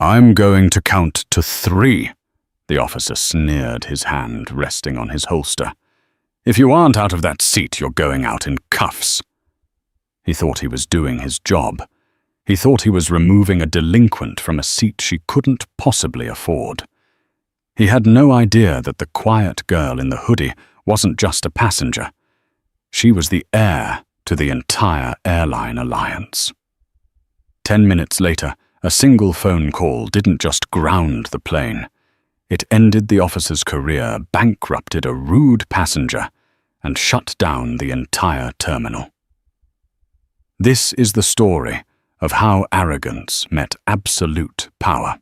I'm going to count to 3. The officer sneered, his hand resting on his holster. If you aren't out of that seat, you're going out in cuffs. He thought he was doing his job. He thought he was removing a delinquent from a seat she couldn't possibly afford. He had no idea that the quiet girl in the hoodie wasn't just a passenger. She was the heir to the entire airline alliance. 10 minutes later, a single phone call didn't just ground the plane. It ended the officer's career, bankrupted a rude passenger, and shut down the entire terminal. This is the story of how arrogance met absolute power.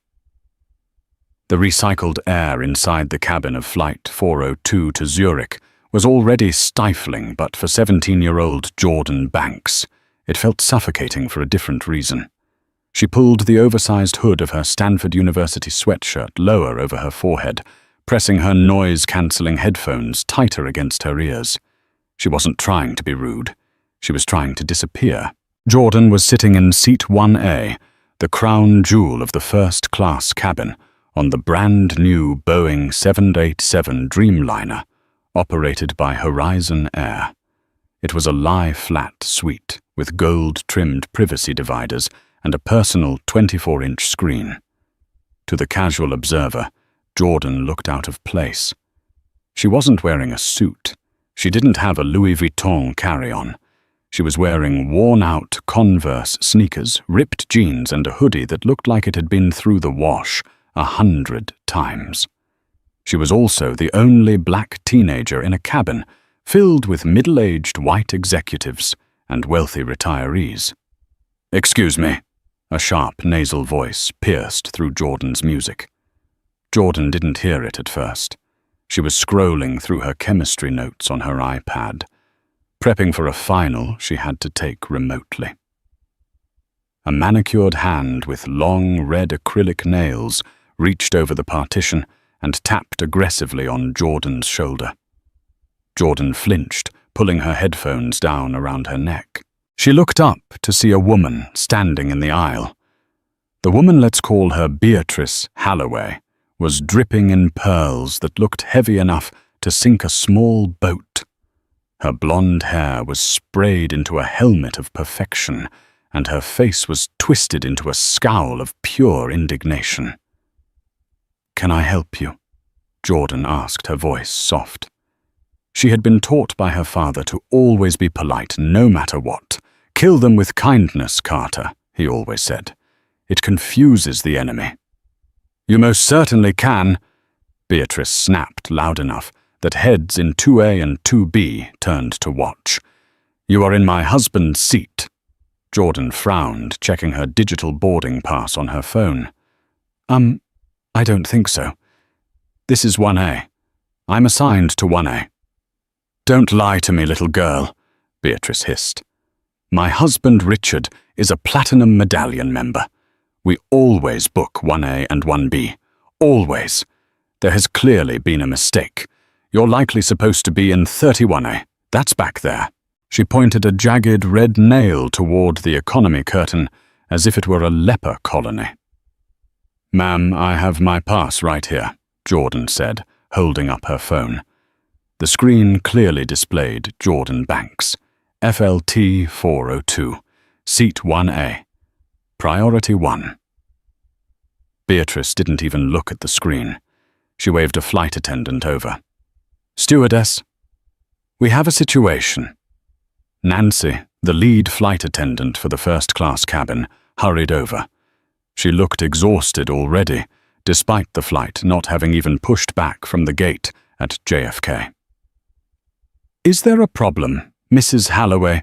The recycled air inside the cabin of Flight 402 to Zurich was already stifling, but for 17-year-old Jordan Banks, it felt suffocating for a different reason. She pulled the oversized hood of her Stanford University sweatshirt lower over her forehead, pressing her noise-cancelling headphones tighter against her ears. She wasn't trying to be rude. She was trying to disappear. Jordan was sitting in seat 1A, the crown jewel of the first-class cabin, on the brand-new Boeing 787 Dreamliner, operated by Horizon Air. It was a lie-flat suite with gold-trimmed privacy dividers and a personal 24-inch screen. To the casual observer, Jordan looked out of place. She wasn't wearing a suit. She didn't have a Louis Vuitton carry-on. She was wearing worn-out Converse sneakers, ripped jeans, and a hoodie that looked like it had been through the wash 100 times. She was also the only black teenager in a cabin filled with middle-aged white executives and wealthy retirees. "Excuse me," a sharp nasal voice pierced through Jordan's music. Jordan didn't hear it at first. She was scrolling through her chemistry notes on her iPad, prepping for a final she had to take remotely. A manicured hand with long red acrylic nails reached over the partition and tapped aggressively on Jordan's shoulder. Jordan flinched, pulling her headphones down around her neck. She looked up to see a woman standing in the aisle. The woman, let's call her Beatrice Halloway, was dripping in pearls that looked heavy enough to sink a small boat. Her blonde hair was sprayed into a helmet of perfection, and her face was twisted into a scowl of pure indignation. "Can I help you?" Jordan asked, her voice soft. She had been taught by her father to always be polite, no matter what. "Kill them with kindness, Carter," he always said. "It confuses the enemy." "You most certainly can," Beatrice snapped loud enough that heads in 2A and 2B turned to watch. "You are in my husband's seat." Jordan frowned, checking her digital boarding pass on her phone. I don't think so. This is 1A. I'm assigned to 1A. "Don't lie to me, little girl," Beatrice hissed. "My husband, Richard, is a Platinum Medallion member. We always book 1A and 1B. Always. There has clearly been a mistake. You're likely supposed to be in 31A. That's back there." She pointed a jagged red nail toward the economy curtain, as if it were a leper colony. "Ma'am, I have my pass right here," Jordan said, holding up her phone. The screen clearly displayed Jordan Banks, FLT 402, Seat 1A, Priority 1. Beatrice didn't even look at the screen. She waved a flight attendant over. "Stewardess, we have a situation." Nancy, the lead flight attendant for the first-class cabin, hurried over. She looked exhausted already, despite the flight not having even pushed back from the gate at JFK. "Is there a problem, Mrs. Halloway?"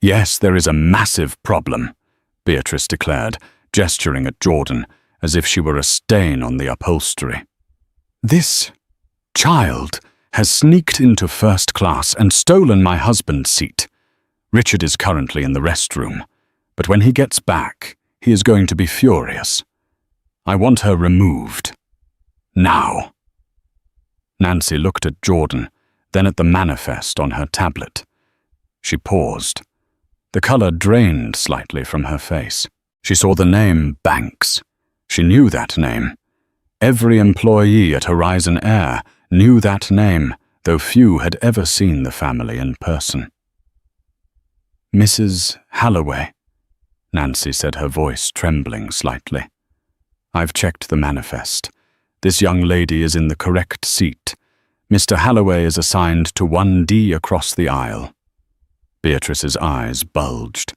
"Yes, there is a massive problem," Beatrice declared, gesturing at Jordan as if she were a stain on the upholstery. "This child has sneaked into first class and stolen my husband's seat. Richard is currently in the restroom, but when he gets back, he is going to be furious. I want her removed. Now." Nancy looked at Jordan, then at the manifest on her tablet. She paused. The color drained slightly from her face. She saw the name Banks. She knew that name. Every employee at Horizon Air knew that name, though few had ever seen the family in person. "Mrs. Halloway," Nancy said, her voice trembling slightly. "I've checked the manifest. This young lady is in the correct seat. Mr. Halloway is assigned to 1D across the aisle." Beatrice's eyes bulged.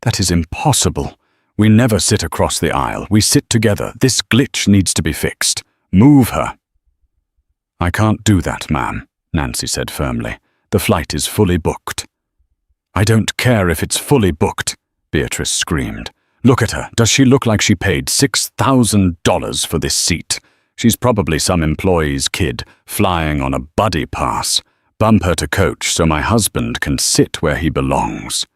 "That is impossible. We never sit across the aisle. We sit together. This glitch needs to be fixed. Move her." "I can't do that, ma'am," Nancy said firmly. "The flight is fully booked." "I don't care if it's fully booked," Beatrice screamed. "Look at her. Does she look like she paid $6,000 for this seat? She's probably some employee's kid, flying on a buddy pass. Bump her to coach so my husband can sit where he belongs."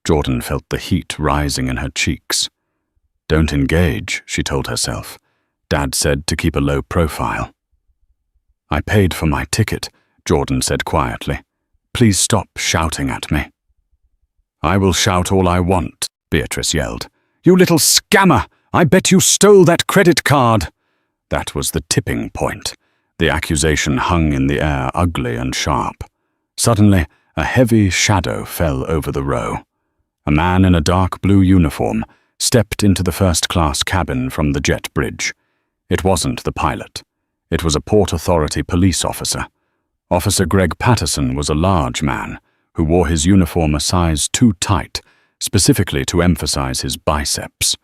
Jordan felt the heat rising in her cheeks. "Don't engage," she told herself. Dad said to keep a low profile. "I paid for my ticket," Jordan said quietly. "Please stop shouting at me." "I will shout all I want," Beatrice yelled. "You little scammer! I bet you stole that credit card!" That was the tipping point. The accusation hung in the air, ugly and sharp. Suddenly, a heavy shadow fell over the row. A man in a dark blue uniform stepped into the first-class cabin from the jet bridge. It wasn't the pilot. It was a Port Authority police officer. Officer Greg Patterson was a large man who wore his uniform a size too tight, specifically to emphasize his biceps.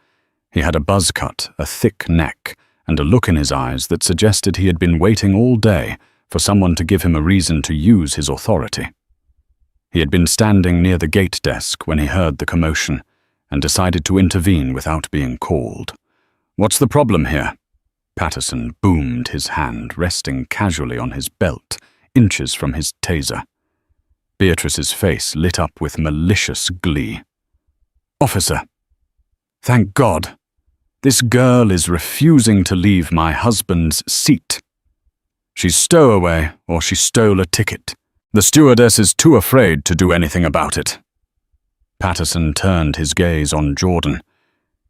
He had a buzz cut, a thick neck, and a look in his eyes that suggested he had been waiting all day for someone to give him a reason to use his authority. He had been standing near the gate desk when he heard the commotion and decided to intervene without being called. "What's the problem here?" Patterson boomed, his hand resting casually on his belt, inches from his taser. Beatrice's face lit up with malicious glee. "Officer, thank God. This girl is refusing to leave my husband's seat. She's stowaway or she stole a ticket. The stewardess is too afraid to do anything about it." Patterson turned his gaze on Jordan.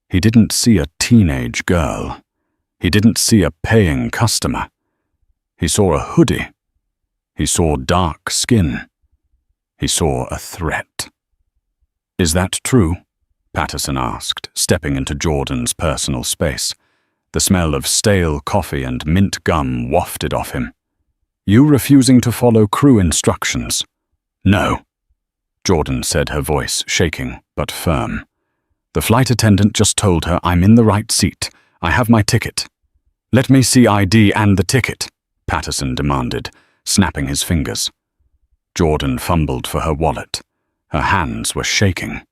He didn't see a teenage girl. He didn't see a paying customer. He saw a hoodie. He saw dark skin. He saw a threat. "Is that true?" Patterson asked, stepping into Jordan's personal space. The smell of stale coffee and mint gum wafted off him. "You refusing to follow crew instructions?" "No," Jordan said, her voice shaking but firm. "The flight attendant just told her I'm in the right seat. I have my ticket." "Let me see ID and the ticket," Patterson demanded, snapping his fingers. Jordan fumbled for her wallet. Her hands were shaking.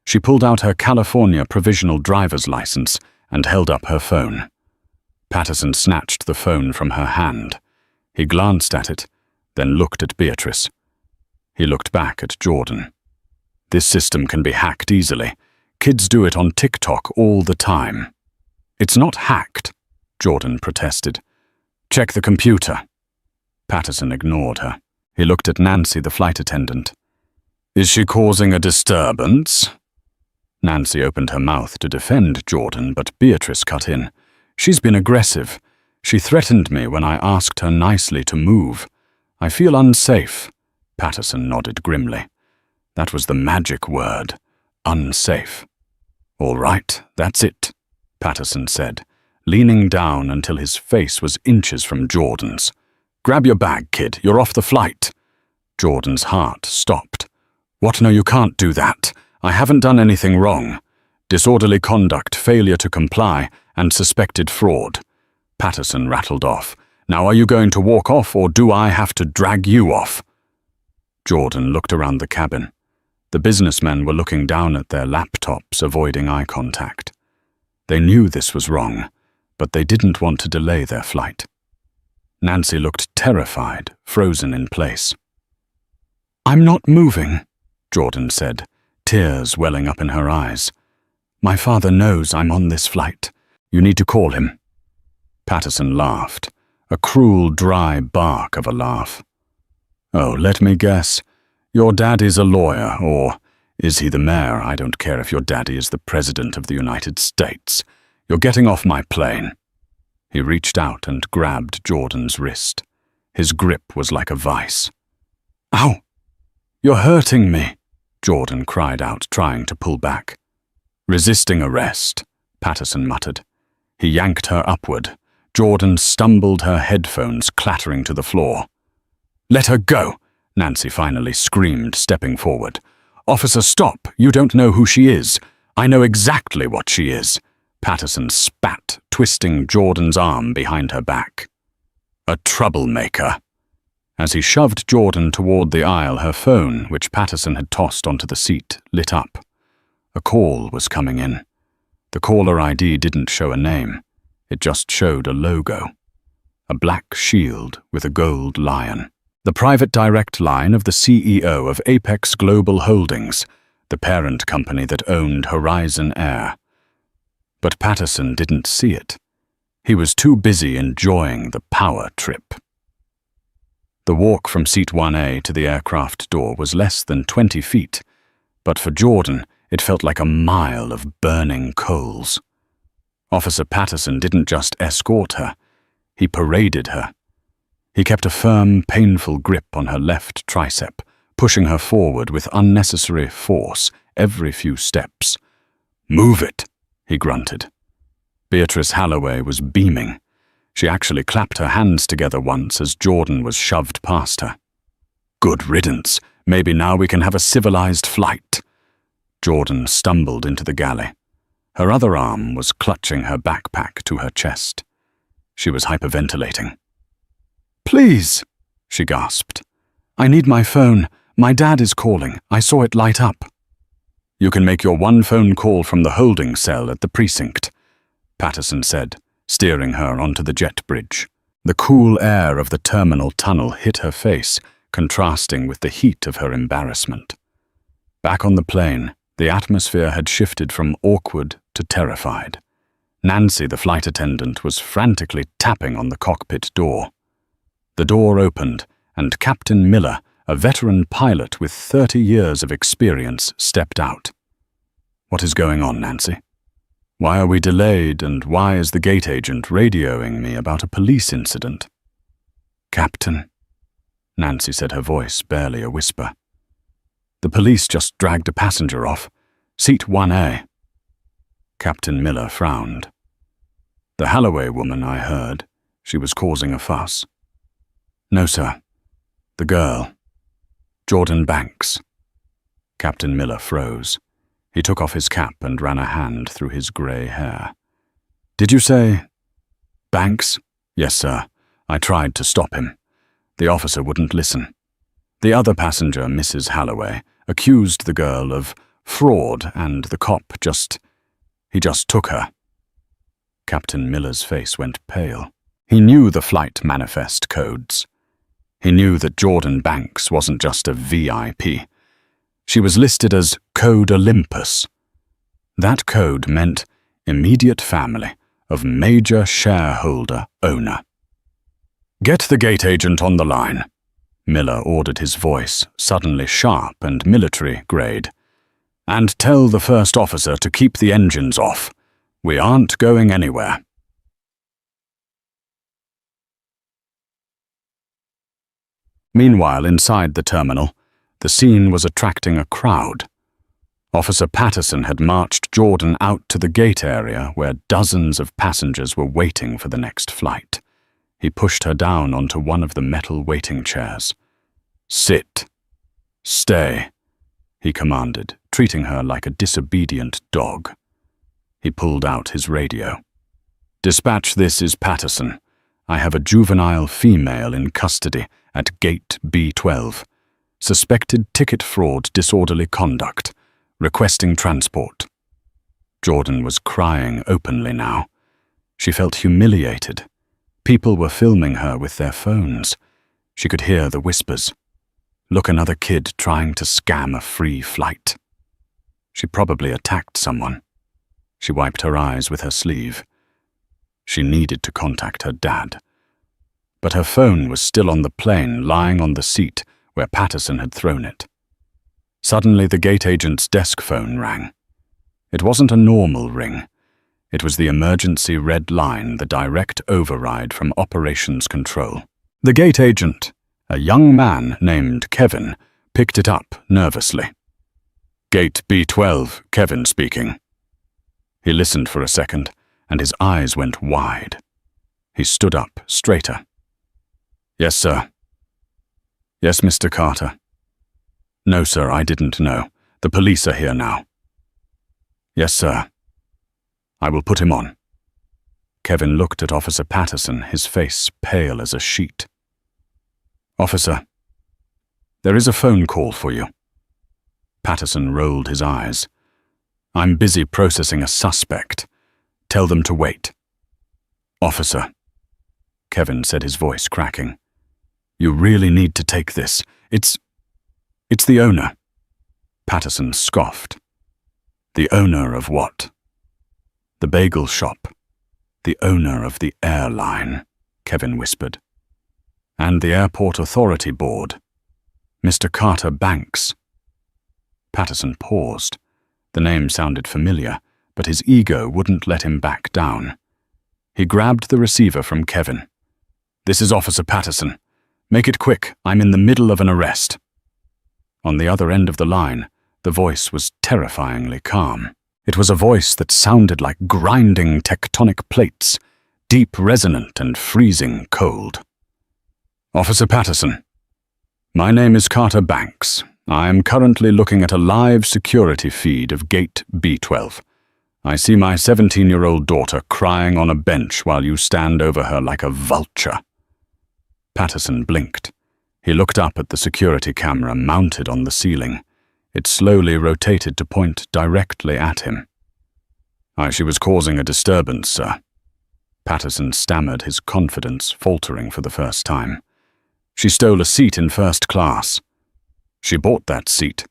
She pulled out her California provisional driver's license and held up her phone. Patterson snatched the phone from her hand. He glanced at it, then looked at Beatrice. He looked back at Jordan. "This system can be hacked easily. Kids do it on TikTok all the time." "It's not hacked," Jordan protested. "Check the computer." Patterson ignored her. He looked at Nancy, the flight attendant. "Is she causing a disturbance?" Nancy opened her mouth to defend Jordan, but Beatrice cut in. "She's been aggressive. She threatened me when I asked her nicely to move. I feel unsafe." Patterson nodded grimly. That was the magic word. Unsafe. "All right, that's it," Patterson said, leaning down until his face was inches from Jordan's. "Grab your bag, kid. You're off the flight." Jordan's heart stopped. "What? No, you can't do that. I haven't done anything wrong. Disorderly conduct, failure to comply, and suspected fraud." Patterson rattled off. "Now are you going to walk off or do I have to drag you off?" Jordan looked around the cabin. The businessmen were looking down at their laptops, avoiding eye contact. They knew this was wrong, but they didn't want to delay their flight. Nancy looked terrified, frozen in place. "I'm not moving," Jordan said, tears welling up in her eyes. "My father knows I'm on this flight. You need to call him." Patterson laughed, a cruel, dry bark of a laugh. "Oh, let me guess. Your daddy's a lawyer, or is he the mayor? I don't care if your daddy is the President of the United States. You're getting off my plane." He reached out and grabbed Jordan's wrist. His grip was like a vice. "Ow! You're hurting me," Jordan cried out, trying to pull back. "Resisting arrest," Patterson muttered. He yanked her upward. Jordan stumbled, her headphones clattering to the floor. "Let her go," Nancy finally screamed, stepping forward. "Officer, stop! You don't know who she is. I know exactly what she is." Patterson spat, twisting Jordan's arm behind her back. "A troublemaker." As he shoved Jordan toward the aisle, her phone, which Patterson had tossed onto the seat, lit up. A call was coming in. The caller ID didn't show a name. It just showed a logo. A black shield with a gold lion. The private direct line of the CEO of Apex Global Holdings, the parent company that owned Horizon Air. But Patterson didn't see it. He was too busy enjoying the power trip. The walk from seat 1A to the aircraft door was less than 20 feet, but for Jordan, it felt like a mile of burning coals. Officer Patterson didn't just escort her, he paraded her. He kept a firm, painful grip on her left tricep, pushing her forward with unnecessary force every few steps. "Move it," he grunted. Beatrice Halloway was beaming. She actually clapped her hands together once as Jordan was shoved past her. "Good riddance. Maybe now we can have a civilized flight." Jordan stumbled into the galley. Her other arm was clutching her backpack to her chest. She was hyperventilating. "Please," she gasped. "I need my phone. My dad is calling. I saw it light up." "You can make your one phone call from the holding cell at the precinct," Patterson said, steering her onto the jet bridge. The cool air of the terminal tunnel hit her face, contrasting with the heat of her embarrassment. Back on the plane, the atmosphere had shifted from awkward to terrified. Nancy, the flight attendant, was frantically tapping on the cockpit door. The door opened, and Captain Miller, a veteran pilot with 30 years of experience, stepped out. "What is going on, Nancy? Why are we delayed, and why is the gate agent radioing me about a police incident?" "Captain," Nancy said, her voice barely a whisper. "The police just dragged a passenger off. Seat 1A. Captain Miller frowned. "The Halloway woman, I heard. She was causing a fuss." "No, sir. The girl. Jordan Banks." Captain Miller froze. He took off his cap and ran a hand through his grey hair. "Did you say Banks?" "Yes, sir. I tried to stop him. The officer wouldn't listen. The other passenger, Mrs. Halloway, accused the girl of fraud, and the cop just took her." Captain Miller's face went pale. He knew the flight manifest codes. He knew that Jordan Banks wasn't just a VIP. She was listed as Code Olympus. That code meant immediate family of major shareholder owner. "Get the gate agent on the line," Miller ordered, his voice suddenly sharp and military grade. "And tell the first officer to keep the engines off. We aren't going anywhere." Meanwhile, inside the terminal, the scene was attracting a crowd. Officer Patterson had marched Jordan out to the gate area where dozens of passengers were waiting for the next flight. He pushed her down onto one of the metal waiting chairs. "Sit. Stay," he commanded, treating her like a disobedient dog. He pulled out his radio. "Dispatch, this is Patterson. I have a juvenile female in custody at Gate B12. Suspected ticket fraud, disorderly conduct. Requesting transport." Jordan was crying openly now. She felt humiliated. People were filming her with their phones. She could hear the whispers. Look, another kid trying to scam a free flight. She probably attacked someone. She wiped her eyes with her sleeve. She needed to contact her dad. But her phone was still on the plane, lying on the seat where Patterson had thrown it. Suddenly, the gate agent's desk phone rang. It wasn't a normal ring. It was the emergency red line, the direct override from operations control. The gate agent, a young man named Kevin, picked it up nervously. "Gate B12, Kevin speaking." He listened for a second, and his eyes went wide. He stood up straighter. "Yes, sir." "Yes, Mr. Carter." "No, sir, I didn't know. The police are here now." "Yes, sir." "I will put him on." Kevin looked at Officer Patterson, his face pale as a sheet. "Officer, there is a phone call for you." Patterson rolled his eyes. "I'm busy processing a suspect. Tell them to wait." "Officer," Kevin said, his voice cracking, "you really need to take this. It's the owner." Patterson scoffed. "The owner of what?" "The bagel shop. The owner of the airline," Kevin whispered. "And the Airport Authority Board. Mr. Carter Banks." Patterson paused. The name sounded familiar, but his ego wouldn't let him back down. He grabbed the receiver from Kevin. "This is Officer Patterson. Make it quick. I'm in the middle of an arrest." On the other end of the line, the voice was terrifyingly calm. It was a voice that sounded like grinding tectonic plates, deep resonant and freezing cold. "Officer Patterson, my name is Carter Banks. I am currently looking at a live security feed of Gate B12. I see my 17-year-old daughter crying on a bench while you stand over her like a vulture." Patterson blinked. He looked up at the security camera mounted on the ceiling. It slowly rotated to point directly at him. "She was causing a disturbance, sir." Patterson stammered, his confidence faltering for the first time. "She stole a seat in first class." "She bought that seat,"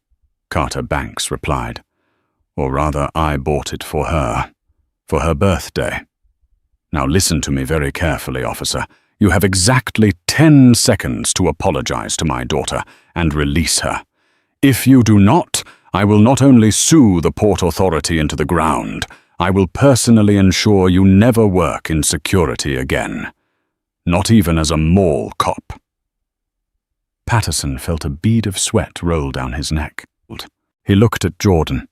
Carter Banks replied. "Or rather, I bought it for her birthday. Now listen to me very carefully, officer. You have exactly 10 seconds to apologize to my daughter and release her. If you do not, I will not only sue the Port Authority into the ground, I will personally ensure you never work in security again. Not even as a mall cop." Patterson felt a bead of sweat roll down his neck. He looked at Jordan.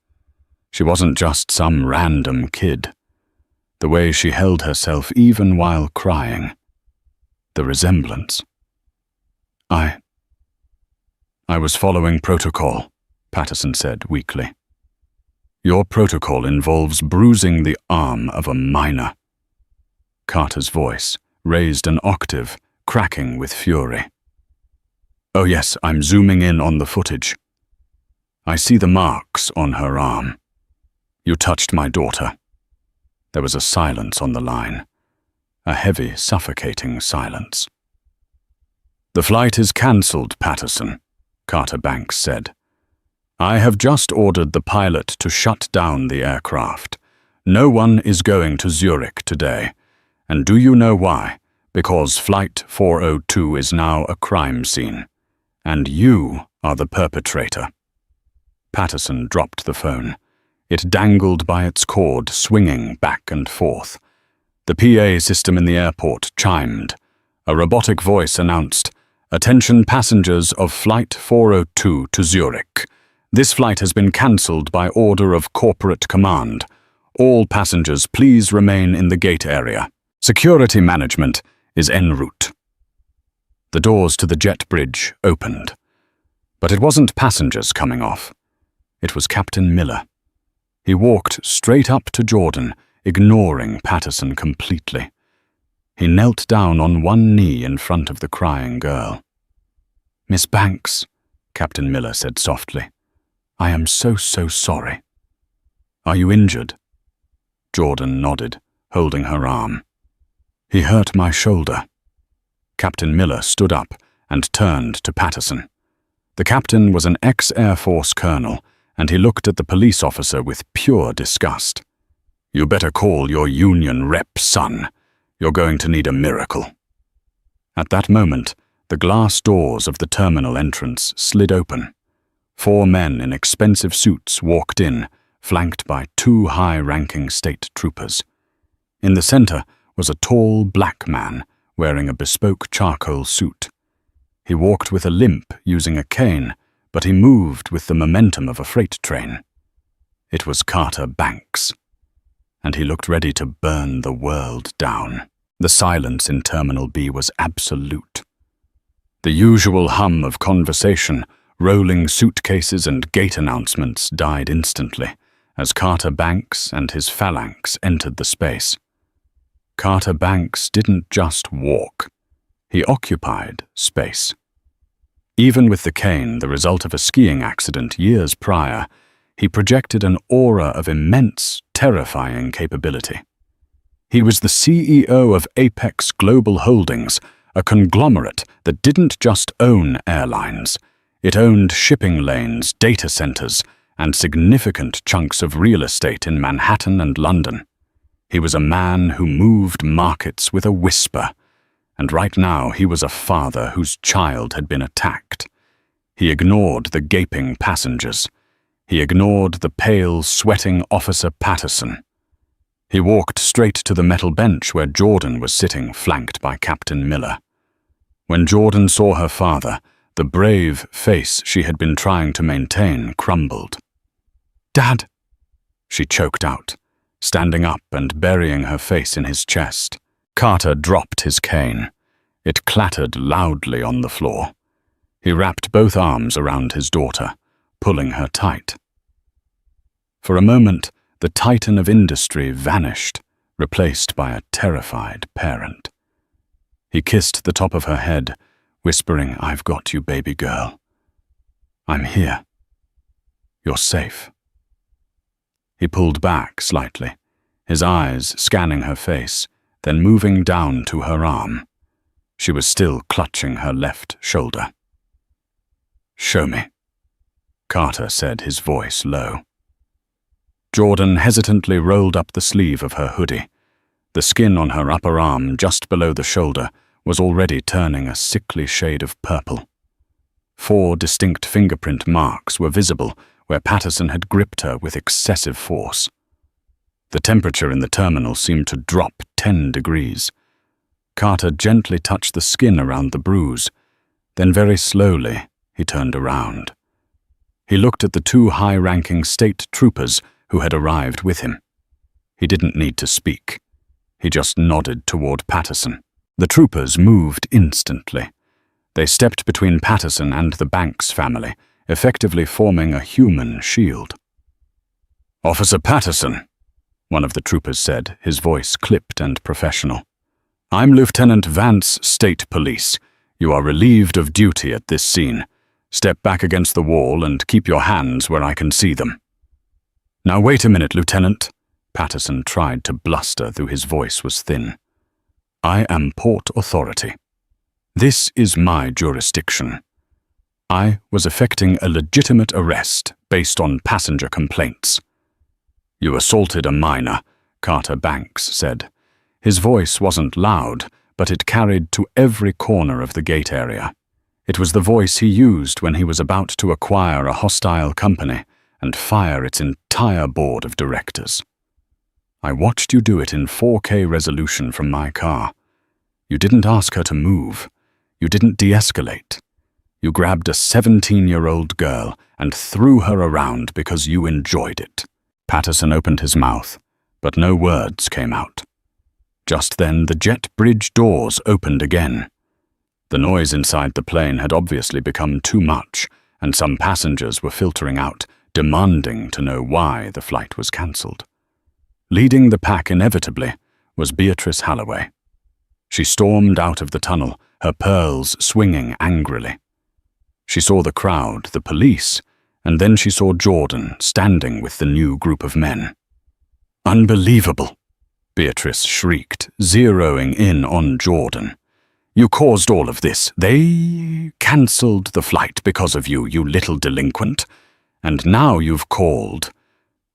She wasn't just some random kid. The way she held herself even while crying. The resemblance. I was following protocol," Patterson said weakly. "Your protocol involves bruising the arm of a minor." Carter's voice raised an octave, cracking with fury. "Oh yes, I'm zooming in on the footage. I see the marks on her arm. You touched my daughter." There was a silence on the line. A heavy, suffocating silence. "The flight is cancelled, Patterson," Carter Banks said. "I have just ordered the pilot to shut down the aircraft. No one is going to Zurich today. And do you know why? Because Flight 402 is now a crime scene. And you are the perpetrator." Patterson dropped the phone. It dangled by its cord, swinging back and forth. The PA system in the airport chimed. A robotic voice announced, "Attention passengers of Flight 402 to Zurich. This flight has been cancelled by order of corporate command. All passengers please remain in the gate area. Security management is en route." The doors to the jet bridge opened. But it wasn't passengers coming off. It was Captain Miller. He walked straight up to Jordan, ignoring Patterson completely. He knelt down on one knee in front of the crying girl. "Miss Banks," Captain Miller said softly, "I am so sorry." "Are you injured?" Jordan nodded, holding her arm. "He hurt my shoulder." Captain Miller stood up and turned to Patterson. The captain was an ex-Air Force colonel, and he looked at the police officer with pure disgust. "You better call your union rep, son. You're going to need a miracle." At that moment, the glass doors of the terminal entrance slid open. 4 men in expensive suits walked in, flanked by 2 high-ranking state troopers. In the center was a tall black man wearing a bespoke charcoal suit. He walked with a limp, using a cane, but he moved with the momentum of a freight train. It was Carter Banks, and he looked ready to burn the world down. The silence in Terminal B was absolute. The usual hum of conversation, rolling suitcases and gate announcements died instantly as Carter Banks and his phalanx entered the space. Carter Banks didn't just walk. He occupied space. Even with the cane, the result of a skiing accident years prior, he projected an aura of immense, terrifying capability. He was the CEO of Apex Global Holdings, a conglomerate that didn't just own airlines. It owned shipping lanes, data centers, and significant chunks of real estate in Manhattan and London. He was a man who moved markets with a whisper, and right now he was a father whose child had been attacked. He ignored the gaping passengers. He ignored the pale, sweating Officer Patterson. He walked straight to the metal bench where Jordan was sitting, flanked by Captain Miller. When Jordan saw her father, the brave face she had been trying to maintain crumbled. "Dad," she choked out, standing up and burying her face in his chest. Carter dropped his cane. It clattered loudly on the floor. He wrapped both arms around his daughter, pulling her tight. For a moment, the titan of industry vanished, replaced by a terrified parent. He kissed the top of her head, whispering, "I've got you, baby girl. I'm here. You're safe." He pulled back slightly, his eyes scanning her face, then moving down to her arm. She was still clutching her left shoulder. "Show me," Carter said, his voice low. Jordan hesitantly rolled up the sleeve of her hoodie. The skin on her upper arm, just below the shoulder, was already turning a sickly shade of purple. 4 distinct fingerprint marks were visible where Patterson had gripped her with excessive force. The temperature in the terminal seemed to drop 10 degrees. Carter gently touched the skin around the bruise. Then very slowly, he turned around. He looked at the 2 high-ranking state troopers who had arrived with him. He didn't need to speak. He just nodded toward Patterson. The troopers moved instantly. They stepped between Patterson and the Banks family, effectively forming a human shield. "Officer Patterson," one of the troopers said, his voice clipped and professional. "I'm Lieutenant Vance, State Police. You are relieved of duty at this scene. Step back against the wall and keep your hands where I can see them." "Now wait a minute, Lieutenant," Patterson tried to bluster, though his voice was thin. "I am Port Authority. This is my jurisdiction. I was effecting a legitimate arrest based on passenger complaints." "You assaulted a minor," Carter Banks said. His voice wasn't loud, but it carried to every corner of the gate area. It was the voice he used when he was about to acquire a hostile company and fire its entire board of directors. "I watched you do it in 4K resolution from my car. You didn't ask her to move. You didn't de-escalate. You grabbed a 17-year-old girl and threw her around because you enjoyed it." Patterson opened his mouth, but no words came out. Just then, the jet bridge doors opened again. The noise inside the plane had obviously become too much, and some passengers were filtering out, demanding to know why the flight was cancelled. Leading the pack inevitably was Beatrice Halloway. She stormed out of the tunnel, her pearls swinging angrily. She saw the crowd, the police, and then she saw Jordan standing with the new group of men. "Unbelievable," Beatrice shrieked, zeroing in on Jordan. "You caused all of this. They cancelled the flight because of you, you little delinquent. And now you've called.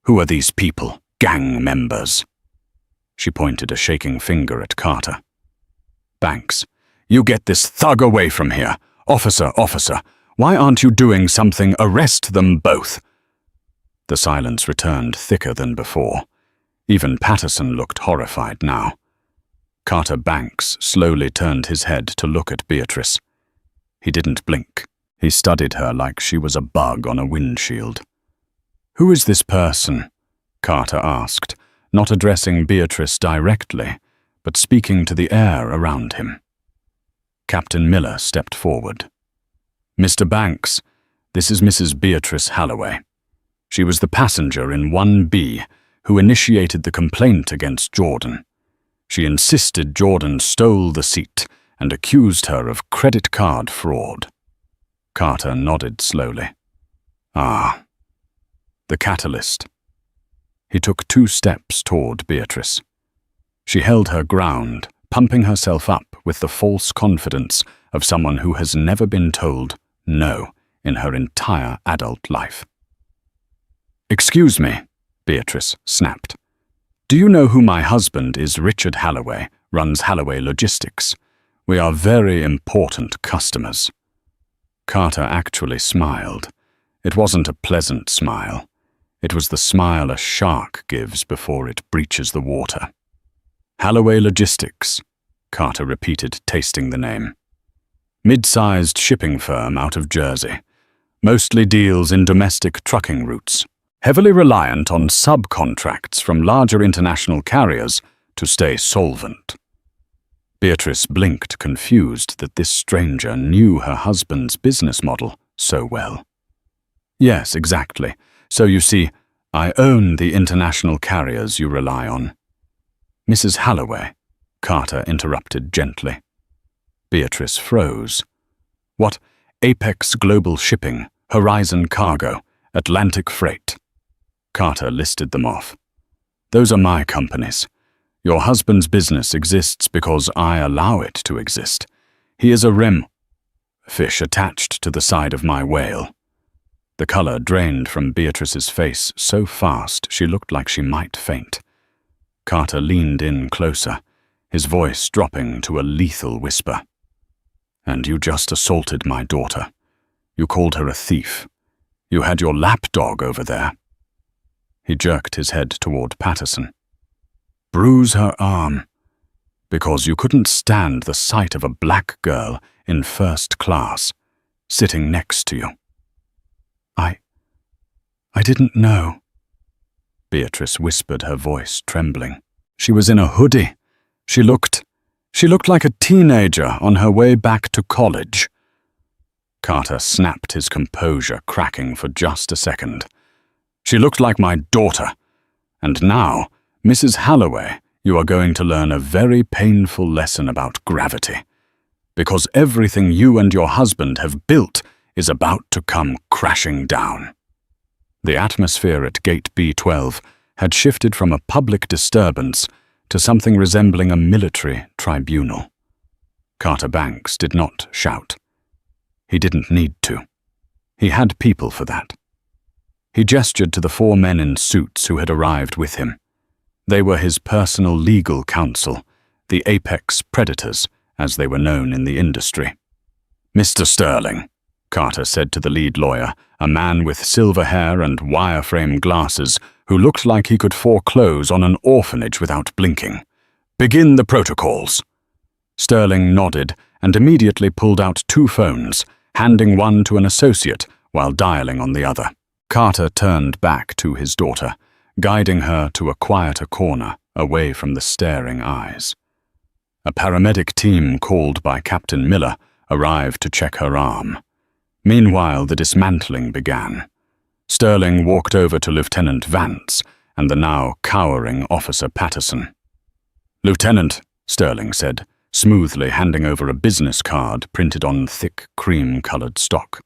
Who are these people? Gang members." She pointed a shaking finger at Carter. "Banks, you get this thug away from here. Officer, why aren't you doing something? Arrest them both." The silence returned thicker than before. Even Patterson looked horrified now. Carter Banks slowly turned his head to look at Beatrice. He didn't blink. He studied her like she was a bug on a windshield. "Who is this person?" Carter asked, not addressing Beatrice directly, but speaking to the air around him. Captain Miller stepped forward. "Mr. Banks, this is Mrs. Beatrice Halloway. She was the passenger in 1B who initiated the complaint against Jordan. She insisted Jordan stole the seat and accused her of credit card fraud." Carter nodded slowly. "Ah, the catalyst." He took 2 steps toward Beatrice. She held her ground, pumping herself up with the false confidence of someone who has never been told no in her entire adult life. "Excuse me," Beatrice snapped. "Do you know who my husband is? Richard Halloway, runs Halloway Logistics. We are very important customers." Carter actually smiled. It wasn't a pleasant smile. It was the smile a shark gives before it breaches the water. "Halloway Logistics," Carter repeated, tasting the name. "Mid-sized shipping firm out of Jersey. Mostly deals in domestic trucking routes. Heavily reliant on subcontracts from larger international carriers to stay solvent." Beatrice blinked, confused that this stranger knew her husband's business model so well. "Yes, exactly. So you see, I own the international carriers you rely on." "Mrs. Halloway," Carter interrupted gently. Beatrice froze. "What? Apex Global Shipping, Horizon Cargo, Atlantic Freight." Carter listed them off. "Those are my companies. Your husband's business exists because I allow it to exist. He is a fish attached to the side of my whale." The color drained from Beatrice's face so fast she looked like she might faint. Carter leaned in closer, his voice dropping to a lethal whisper. "And you just assaulted my daughter. You called her a thief. You had your lapdog over there." He jerked his head toward Patterson. "Bruise her arm, because you couldn't stand the sight of a black girl in first class, sitting next to you." I didn't know," Beatrice whispered, her voice trembling. "She was in a hoodie. She looked like a teenager on her way back to college." Carter snapped his composure, cracking for just a second. "She looked like my daughter. And now, Mrs. Halloway, you are going to learn a very painful lesson about gravity. Because everything you and your husband have built is about to come crashing down." The atmosphere at Gate B12 had shifted from a public disturbance to something resembling a military tribunal. Carter Banks did not shout. He didn't need to. He had people for that. He gestured to the 4 men in suits who had arrived with him. They were his personal legal counsel, the Apex Predators, as they were known in the industry. "Mr. Sterling," Carter said to the lead lawyer, a man with silver hair and wireframe glasses who looked like he could foreclose on an orphanage without blinking. "Begin the protocols." Sterling nodded and immediately pulled out 2 phones, handing one to an associate while dialing on the other. Carter turned back to his daughter, guiding her to a quieter corner, away from the staring eyes. A paramedic team called by Captain Miller arrived to check her arm. Meanwhile, the dismantling began. Sterling walked over to Lieutenant Vance and the now cowering Officer Patterson. "Lieutenant," Sterling said, smoothly handing over a business card printed on thick cream-colored stock.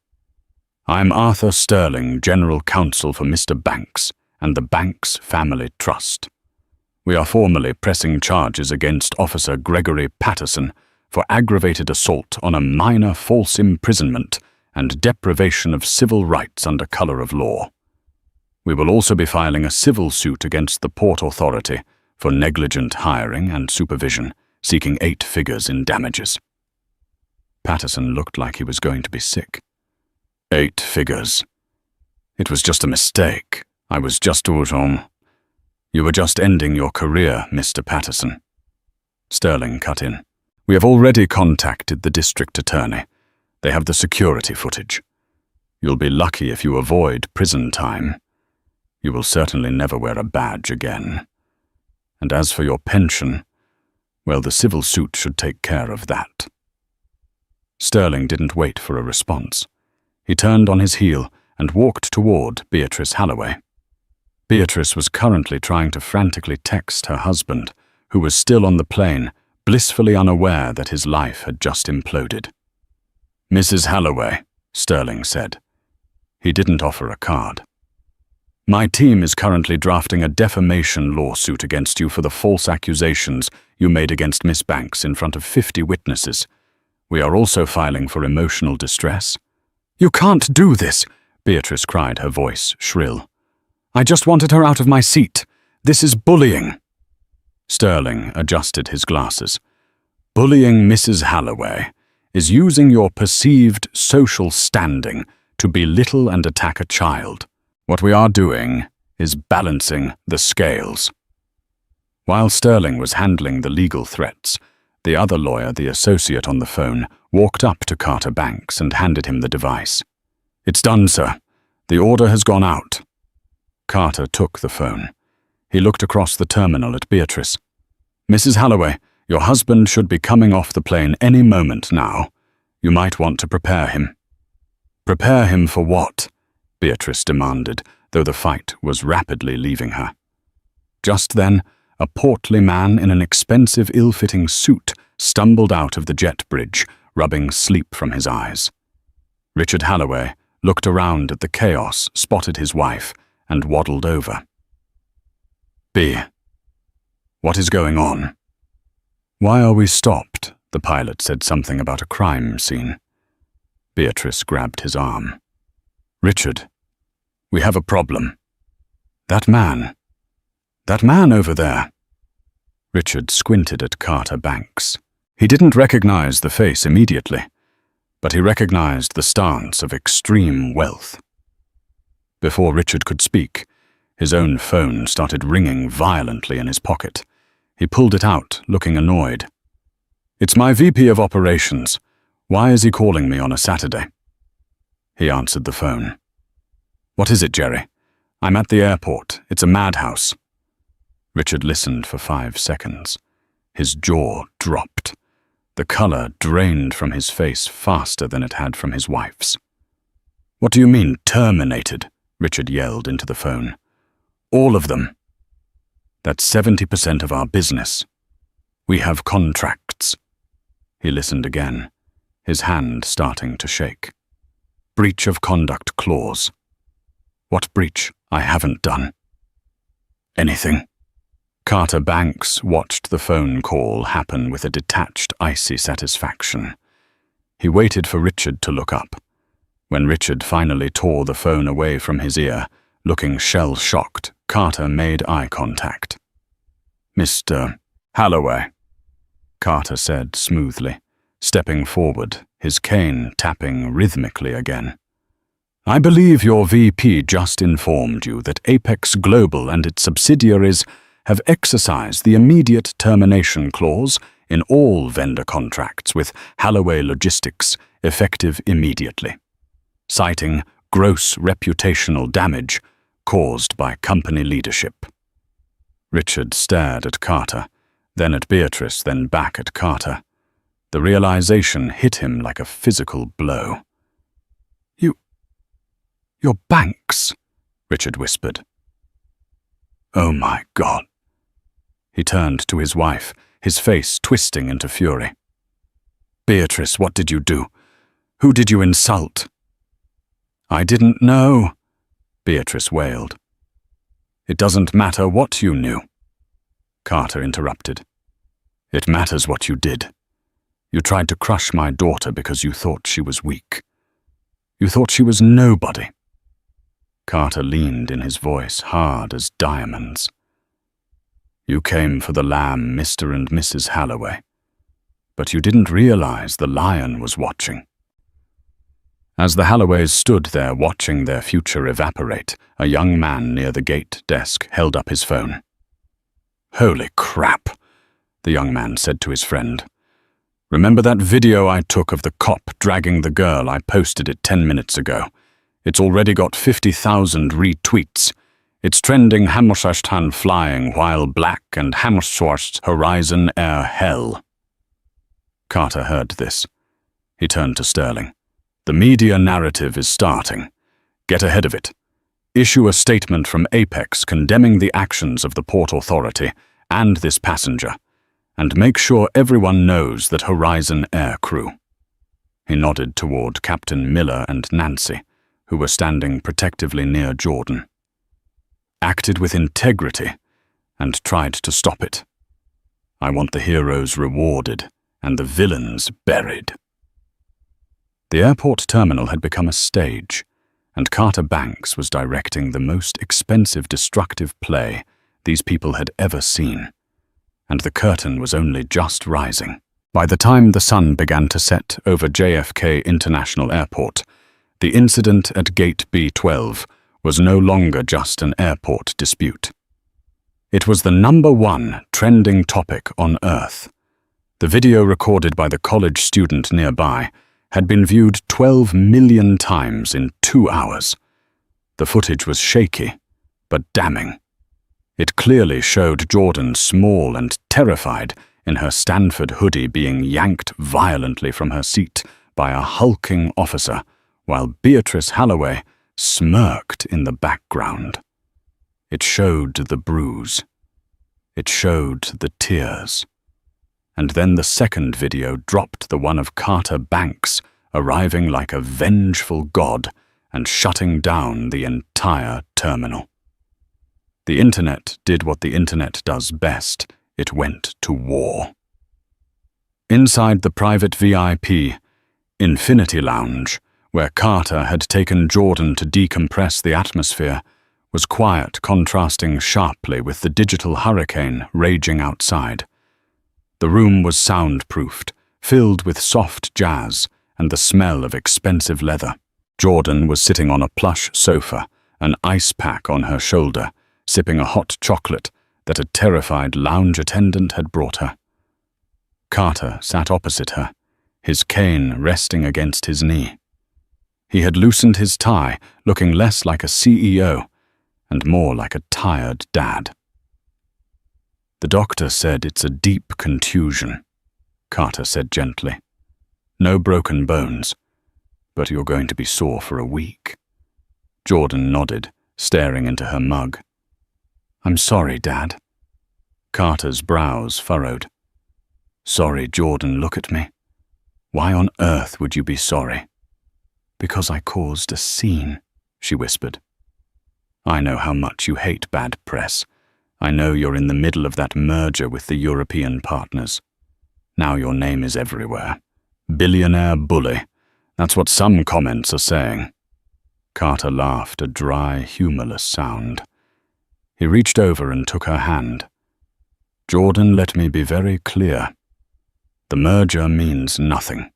"I'm Arthur Sterling, General Counsel for Mr. Banks and the Banks Family Trust. We are formally pressing charges against Officer Gregory Patterson for aggravated assault on a minor false imprisonment and deprivation of civil rights under color of law. We will also be filing a civil suit against the Port Authority for negligent hiring and supervision, seeking 8 figures in damages." Patterson looked like he was going to be sick. 8 figures. It was just a mistake. I was just out on. You were just ending your career, Mr. Patterson. Sterling cut in. We have already contacted the district attorney. They have the security footage. You'll be lucky if you avoid prison time. You will certainly never wear a badge again. And as for your pension, well, the civil suit should take care of that. Sterling didn't wait for a response. He turned on his heel and walked toward Beatrice Halloway. Beatrice was currently trying to frantically text her husband, who was still on the plane, blissfully unaware that his life had just imploded. Mrs. Halloway, Sterling said. He didn't offer a card. My team is currently drafting a defamation lawsuit against you for the false accusations you made against Miss Banks in front of 50 witnesses. We are also filing for emotional distress. You can't do this, Beatrice cried, her voice shrill. I just wanted her out of my seat. This is bullying. Sterling adjusted his glasses. Bullying Mrs. Halloway is using your perceived social standing to belittle and attack a child. What we are doing is balancing the scales. While Sterling was handling the legal threats, the other lawyer, the associate on the phone, walked up to Carter Banks and handed him the device. It's done, sir. The order has gone out. Carter took the phone. He looked across the terminal at Beatrice. Mrs. Halloway, your husband should be coming off the plane any moment now. You might want to prepare him. Prepare him for what? Beatrice demanded, though the fight was rapidly leaving her. Just then, a portly man in an expensive, ill-fitting suit stumbled out of the jet bridge, rubbing sleep from his eyes. Richard Halloway looked around at the chaos, spotted his wife, and waddled over. B. What is going on? Why are we stopped? The pilot said something about a crime scene. Beatrice grabbed his arm. Richard, we have a problem. That man over there. Richard squinted at Carter Banks. He didn't recognize the face immediately, but he recognized the stance of extreme wealth. Before Richard could speak, his own phone started ringing violently in his pocket. He pulled it out, looking annoyed. It's my VP of Operations. Why is he calling me on a Saturday? He answered the phone. What is it, Jerry? I'm at the airport. It's a madhouse. Richard listened for 5 seconds. His jaw dropped. The color drained from his face faster than it had from his wife's. What do you mean, terminated? Richard yelled into the phone. All of them. That's 70% of our business. We have contracts. He listened again, his hand starting to shake. Breach of conduct clause. What breach? I haven't done. Anything. Carter Banks watched the phone call happen with a detached, icy satisfaction. He waited for Richard to look up. When Richard finally tore the phone away from his ear, looking shell-shocked, Carter made eye contact. Mr. Halloway, Carter said smoothly, stepping forward, his cane tapping rhythmically again. I believe your VP just informed you that Apex Global and its subsidiaries have exercised the immediate termination clause in all vendor contracts with Halloway Logistics, effective immediately, citing gross reputational damage caused by company leadership. Richard stared at Carter, then at Beatrice, then back at Carter. The realization hit him like a physical blow. You're Banks, Richard whispered. Oh my God. He turned to his wife, his face twisting into fury. Beatrice, what did you do? Who did you insult? I didn't know, Beatrice wailed. It doesn't matter what you knew, Carter interrupted. It matters what you did. You tried to crush my daughter because you thought she was weak. You thought she was nobody. Carter leaned in his voice, hard as diamonds. You came for the lamb, Mr. and Mrs. Halloway, but you didn't realize the lion was watching. As the Halloways stood there watching their future evaporate, a young man near the gate desk held up his phone. "Holy crap," the young man said to his friend. "Remember that video I took of the cop dragging the girl? I posted it 10 minutes ago. It's already got 50,000 retweets. It's trending Hammershashtan flying while black and Hammershwarst Horizon Air hell." Carter heard this. He turned to Sterling. "The media narrative is starting. Get ahead of it. Issue a statement from Apex condemning the actions of the Port Authority and this passenger, and make sure everyone knows that Horizon Air crew." He nodded toward Captain Miller and Nancy, who were standing protectively near Jordan. "Acted with integrity and tried to stop it. I want the heroes rewarded and the villains buried." The airport terminal had become a stage, and Carter Banks was directing the most expensive destructive play these people had ever seen, and the curtain was only just rising. By the time the sun began to set over JFK International Airport, the incident at Gate B12 was no longer just an airport dispute. It was the #1 trending topic on Earth. The video recorded by the college student nearby had been viewed 12 million times in 2 hours. The footage was shaky, but damning. It clearly showed Jordan small and terrified in her Stanford hoodie being yanked violently from her seat by a hulking officer, while Beatrice Halloway smirked in the background. It showed the bruise. It showed the tears. And then the second video dropped the one of Carter Banks arriving like a vengeful god and shutting down the entire terminal. The internet did what the internet does best. It went to war. Inside the private VIP, Infinity Lounge, where Carter had taken Jordan to decompress the atmosphere, was quiet, contrasting sharply with the digital hurricane raging outside. The room was soundproofed, filled with soft jazz and the smell of expensive leather. Jordan was sitting on a plush sofa, an ice pack on her shoulder, sipping a hot chocolate that a terrified lounge attendant had brought her. Carter sat opposite her, his cane resting against his knee. He had loosened his tie, looking less like a CEO and more like a tired dad. "The doctor said it's a deep contusion," Carter said gently. "No broken bones, but you're going to be sore for a week." Jordan nodded, staring into her mug. "I'm sorry, Dad." Carter's brows furrowed. "Sorry, Jordan, look at me. Why on earth would you be sorry?" "Because I caused a scene," she whispered. "I know how much you hate bad press. I know you're in the middle of that merger with the European partners. Now your name is everywhere. Billionaire bully. That's what some comments are saying." Carter laughed, a dry, humorless sound. He reached over and took her hand. "Jordan, let me be very clear. The merger means nothing.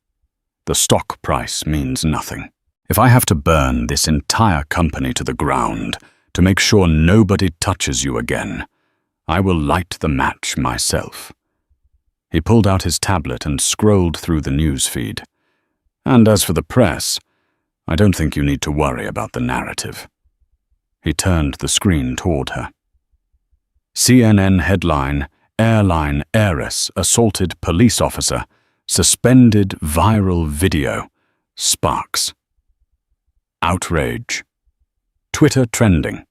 The stock price means nothing. If I have to burn this entire company to the ground to make sure nobody touches you again, I will light the match myself." He pulled out his tablet and scrolled through the news feed. "And as for the press, I don't think you need to worry about the narrative." He turned the screen toward her. CNN headline, "Airline heiress assaulted police officer, suspended viral video, sparks." Outrage. Twitter trending.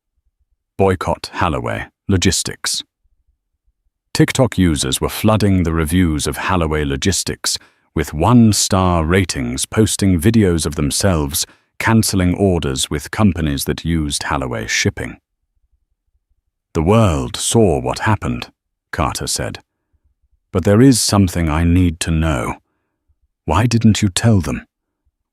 Boycott Halloway Logistics. TikTok users were flooding the reviews of Halloway Logistics with 1-star ratings, posting videos of themselves cancelling orders with companies that used Halloway shipping. "The world saw what happened," Carter said. "But there is something I need to know. Why didn't you tell them?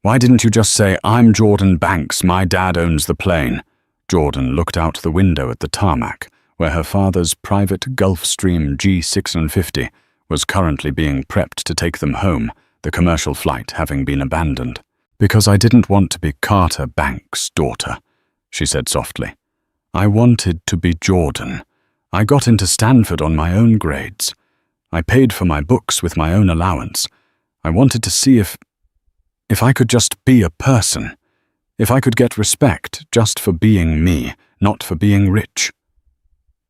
Why didn't you just say, 'I'm Jordan Banks, my dad owns the plane'?" Jordan looked out the window at the tarmac, where her father's private Gulfstream G650 was currently being prepped to take them home, the commercial flight having been abandoned. "Because I didn't want to be Carter Banks' daughter," she said softly. "I wanted to be Jordan. I got into Stanford on my own grades. I paid for my books with my own allowance. I wanted to see if I could just be a person, if I could get respect just for being me, not for being rich.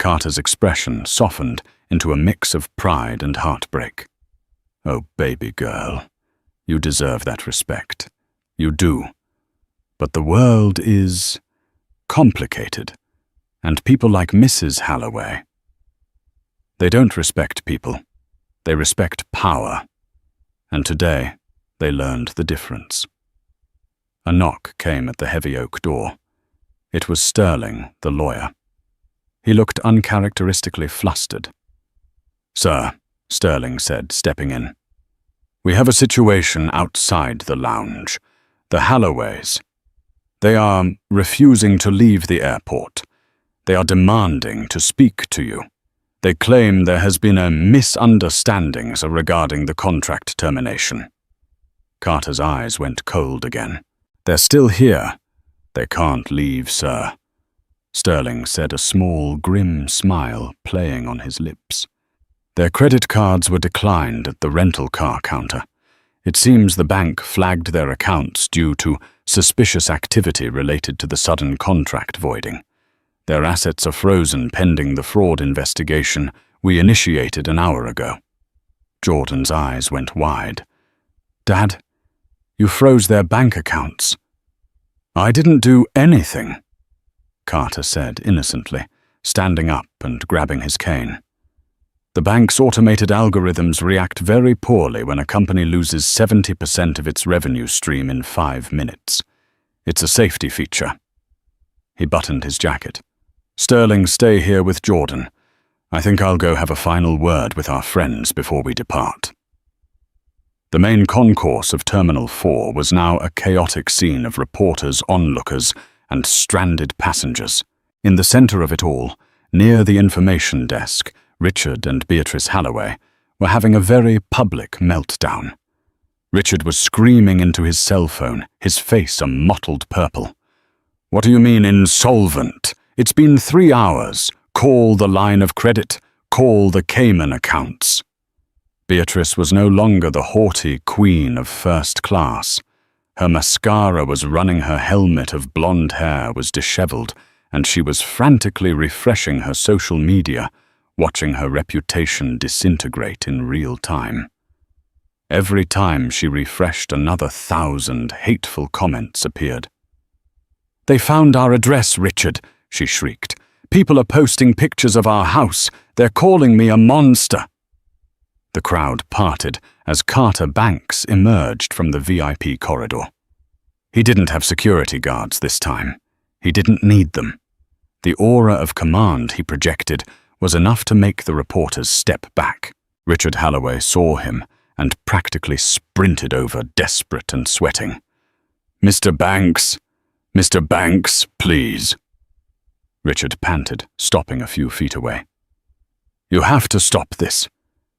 Carter's expression softened into a mix of pride and heartbreak. Oh, baby girl, you deserve that respect. You do. But the world is complicated, and people like Mrs. Halloway, they don't respect people. They respect power. And today, they learned the difference. A knock came at the heavy oak door. It was Sterling, the lawyer. He looked uncharacteristically flustered. "Sir," Sterling said, stepping in. "We have a situation outside the lounge. The Halloways. They are refusing to leave the airport. They are demanding to speak to you. They claim there has been a misunderstanding regarding the contract termination." Carter's eyes went cold again. "They're still here. They can't leave, sir," Sterling said, a small, grim smile playing on his lips. "Their credit cards were declined at the rental car counter. It seems the bank flagged their accounts due to suspicious activity related to the sudden contract voiding. Their assets are frozen pending the fraud investigation we initiated an hour ago." Jordan's eyes went wide. "Dad, you froze their bank accounts." "I didn't do anything," Carter said innocently, standing up and grabbing his cane. "The bank's automated algorithms react very poorly when a company loses 70% of its revenue stream in 5 minutes. It's a safety feature." He buttoned his jacket. "Sterling, stay here with Jordan. I think I'll go have a final word with our friends before we depart." The main concourse of Terminal 4 was now a chaotic scene of reporters, onlookers, and stranded passengers. In the center of it all, near the information desk, Richard and Beatrice Halloway were having a very public meltdown. Richard was screaming into his cell phone, his face a mottled purple. "What do you mean insolvent? It's been 3 hours. Call the line of credit. Call the Cayman accounts." Beatrice was no longer the haughty queen of first class. Her mascara was running, her helmet of blonde hair was disheveled, and she was frantically refreshing her social media, watching her reputation disintegrate in real time. Every time she refreshed, another 1,000 hateful comments appeared. "They found our address, Richard," she shrieked. "People are posting pictures of our house. They're calling me a monster." The crowd parted as Carter Banks emerged from the VIP corridor. He didn't have security guards this time. He didn't need them. The aura of command he projected was enough to make the reporters step back. Richard Halloway saw him and practically sprinted over, desperate and sweating. Mr. Banks, please." Richard panted, stopping a few feet away. "You have to stop this.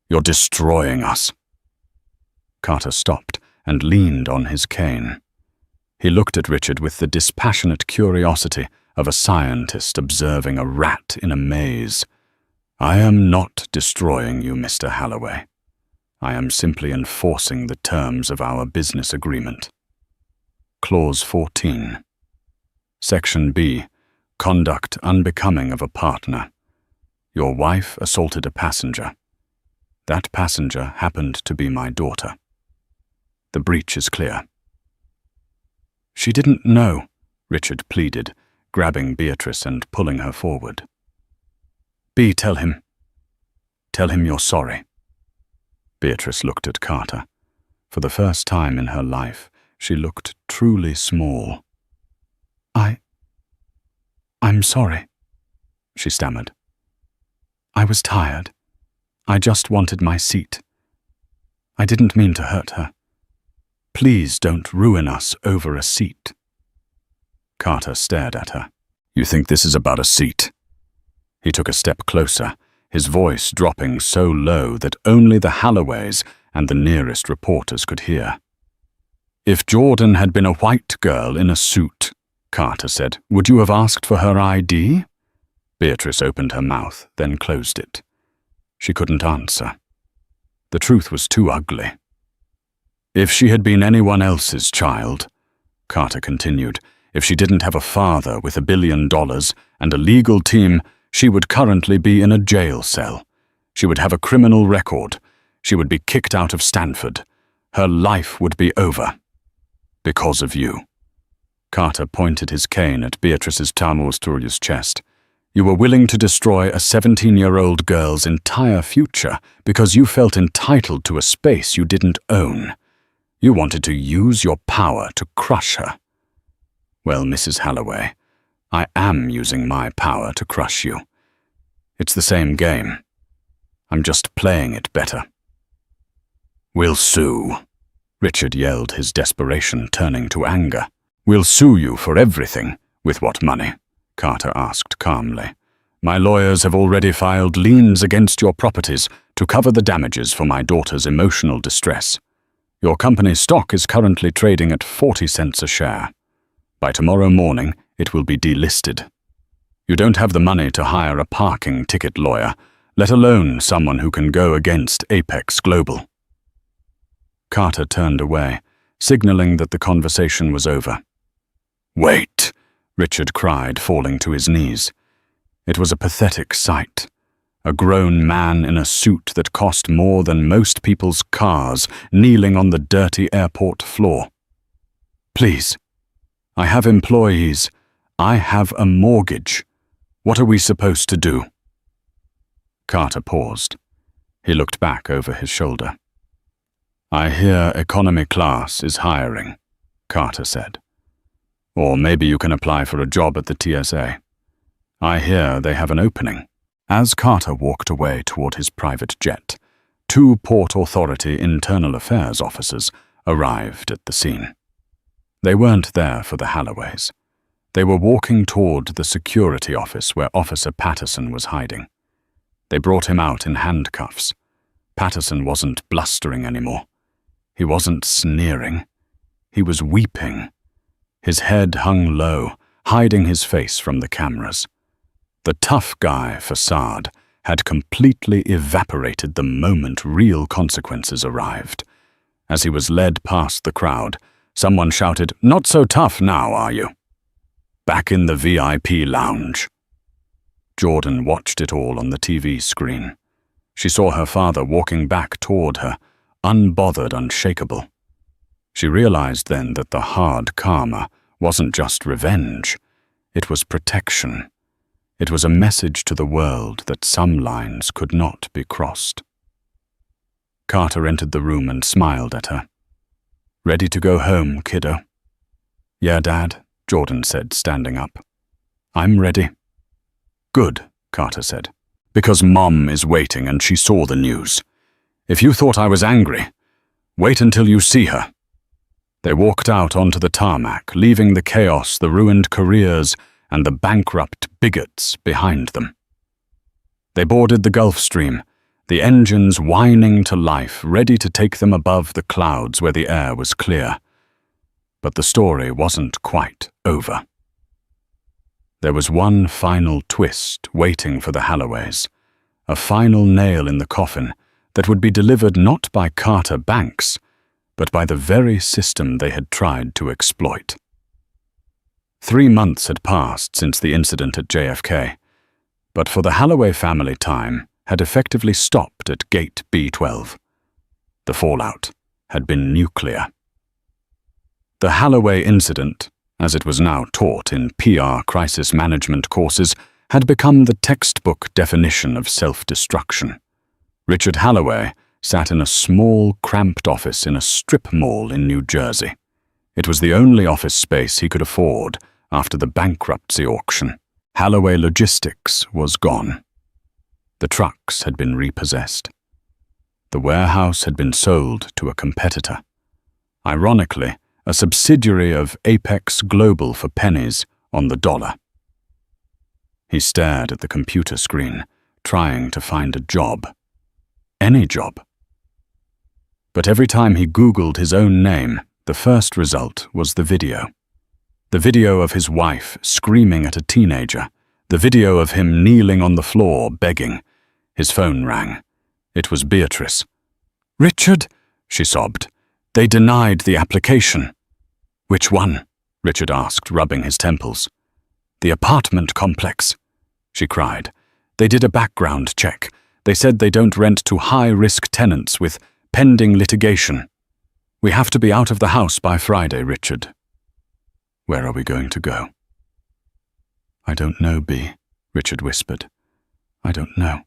You're destroying us." Carter stopped and leaned on his cane. He looked at Richard with the dispassionate curiosity of a scientist observing a rat in a maze. "I am not destroying you, Mr. Halloway. I am simply enforcing the terms of our business agreement." Clause 14. Section B. Conduct unbecoming of a partner. Your wife assaulted a passenger. That passenger happened to be my daughter. The breach is clear. "She didn't know," Richard pleaded, grabbing Beatrice and pulling her forward. "B, tell him. Tell him you're sorry." Beatrice looked at Carter. For the first time in her life, she looked truly small. I'm sorry," she stammered. "I was tired. I just wanted my seat. I didn't mean to hurt her. Please don't ruin us over a seat." Carter stared at her. "You think this is about a seat?" He took a step closer, his voice dropping so low that only the Halloways and the nearest reporters could hear. "If Jordan had been a white girl in a suit," Carter said, "would you have asked for her ID?" Beatrice opened her mouth, then closed it. She couldn't answer. The truth was too ugly. If she had been anyone else's child, Carter continued, if she didn't have a father with $1 billion and a legal team, she would currently be in a jail cell. She would have a criminal record. She would be kicked out of Stanford. Her life would be over. Because of you. Carter pointed his cane at Beatrice's Taunustur's chest. You were willing to destroy a 17-year-old girl's entire future because you felt entitled to a space you didn't own. You wanted to use your power to crush her. Well, Mrs. Halloway, I am using my power to crush you. It's the same game. I'm just playing it better. We'll sue, Richard yelled, his desperation turning to anger. We'll sue you for everything. With what money? Carter asked calmly. My lawyers have already filed liens against your properties to cover the damages for my daughter's emotional distress. Your company's stock is currently trading at 40 cents a share. By tomorrow morning, it will be delisted. You don't have the money to hire a parking ticket lawyer, let alone someone who can go against Apex Global. Carter turned away, signaling that the conversation was over. Wait, Richard cried, falling to his knees. It was a pathetic sight. A grown man in a suit that cost more than most people's cars, kneeling on the dirty airport floor. Please, I have employees. I have a mortgage. What are we supposed to do? Carter paused. He looked back over his shoulder. I hear economy class is hiring, Carter said. Or maybe you can apply for a job at the TSA. I hear they have an opening. As Carter walked away toward his private jet, 2 Port Authority Internal Affairs officers arrived at the scene. They weren't there for the Halloways. They were walking toward the security office where Officer Patterson was hiding. They brought him out in handcuffs. Patterson wasn't blustering anymore. He wasn't sneering. He was weeping. His head hung low, hiding his face from the cameras. The tough guy facade had completely evaporated the moment real consequences arrived. As he was led past the crowd, someone shouted, "Not so tough now, are you?" Back in the VIP lounge. Jordan watched it all on the TV screen. She saw her father walking back toward her, unbothered, unshakable. She realized then that the hard karma wasn't just revenge. It was protection. It was a message to the world that some lines could not be crossed. Carter entered the room and smiled at her. Ready to go home, kiddo? Yeah, Dad, Jordan said, standing up. I'm ready. Good, Carter said, because Mom is waiting and she saw the news. If you thought I was angry, wait until you see her. They walked out onto the tarmac, leaving the chaos, the ruined careers, and the bankrupt bigots behind them. They boarded the Gulf Stream, the engines whining to life, ready to take them above the clouds where the air was clear. But the story wasn't quite over. There was one final twist waiting for the Halloways, a final nail in the coffin that would be delivered not by Carter Banks, but by the very system they had tried to exploit. 3 months had passed since the incident at JFK, but for the Halloway family, time had effectively stopped at Gate B12. The fallout had been nuclear. The Halloway incident, as it was now taught in PR crisis management courses, had become the textbook definition of self-destruction. Richard Halloway sat in a small, cramped office in a strip mall in New Jersey. It was the only office space he could afford after the bankruptcy auction. Halloway Logistics was gone. The trucks had been repossessed. The warehouse had been sold to a competitor. Ironically, a subsidiary of Apex Global for pennies on the dollar. He stared at the computer screen, trying to find a job. Any job. But every time he Googled his own name, the first result was the video. The video of his wife screaming at a teenager, The video of him kneeling on the floor, begging. His phone rang. It was Beatrice. "Richard," she sobbed. "They denied the application." "Which one?" Richard asked, rubbing his temples. "The apartment complex," she cried. "They did a background check. They said they don't rent to high-risk tenants with pending litigation. We have to be out of the house by Friday, Richard." "Where are we going to go?" "I don't know, Bea," Richard whispered. "I don't know."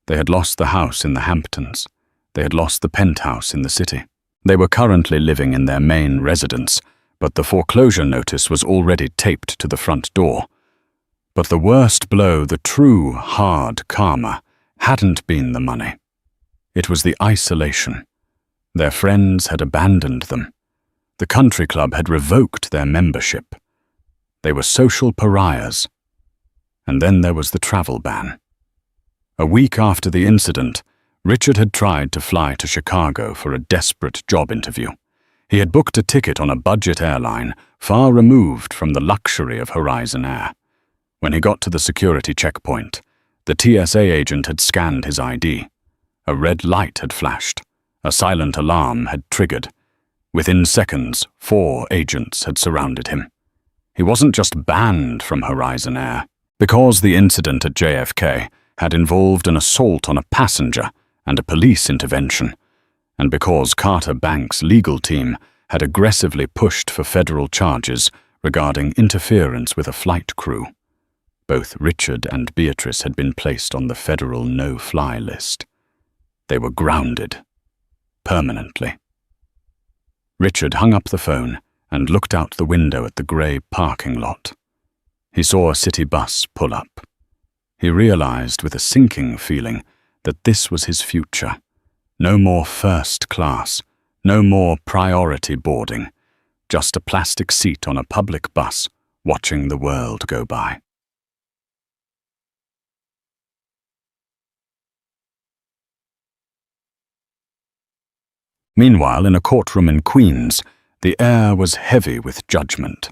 They had lost the house in the Hamptons. They had lost the penthouse in the city. They were currently living in their main residence, but the foreclosure notice was already taped to the front door. But the worst blow, the true hard karma, hadn't been the money. It was the isolation. Their friends had abandoned them. The country club had revoked their membership. They were social pariahs. And then there was the travel ban. A week after the incident, Richard had tried to fly to Chicago for a desperate job interview. He had booked a ticket on a budget airline far removed from the luxury of Horizon Air. When he got to the security checkpoint, the TSA agent had scanned his ID. A red light had flashed. A silent alarm had triggered. Within seconds, 4 agents had surrounded him. He wasn't just banned from Horizon Air. Because the incident at JFK had involved an assault on a passenger and a police intervention, and because Carter Banks' legal team had aggressively pushed for federal charges regarding interference with a flight crew. Both Richard and Beatrice had been placed on the federal no-fly list. They were grounded. Permanently. Richard hung up the phone and looked out the window at the grey parking lot. He saw a city bus pull up. He realized with a sinking feeling that this was his future. No more first class, no more priority boarding, just a plastic seat on a public bus watching the world go by. Meanwhile, in a courtroom in Queens, the air was heavy with judgment.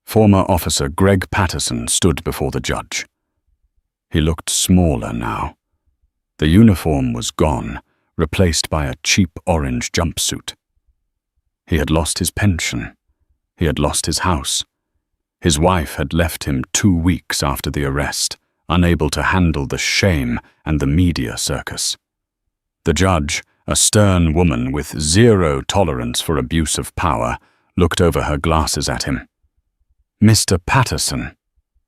Former officer Greg Patterson stood before the judge. He looked smaller now. The uniform was gone, replaced by a cheap orange jumpsuit. He had lost his pension. He had lost his house. His wife had left him 2 weeks after the arrest, unable to handle the shame and the media circus. The judge, a stern woman with zero tolerance for abuse of power, looked over her glasses at him. "Mr. Patterson,"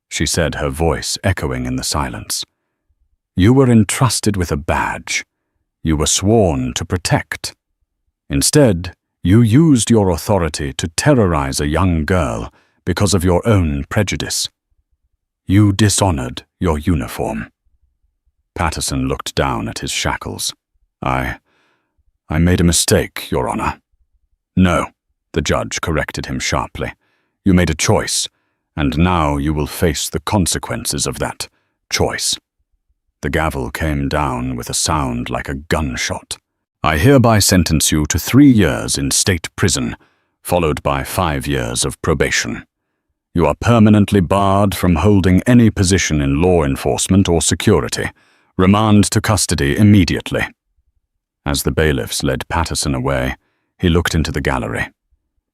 she said, her voice echoing in the silence. "You were entrusted with a badge. You were sworn to protect. Instead, you used your authority to terrorize a young girl because of your own prejudice. You dishonored your uniform." Patterson looked down at his shackles. I made a mistake, Your Honor." "No," the judge corrected him sharply. "You made a choice, and now you will face the consequences of that choice." The gavel came down with a sound like a gunshot. "I hereby sentence you to 3 years in state prison, followed by 5 years of probation. You are permanently barred from holding any position in law enforcement or security. Remand to custody immediately." As the bailiffs led Patterson away, he looked into the gallery.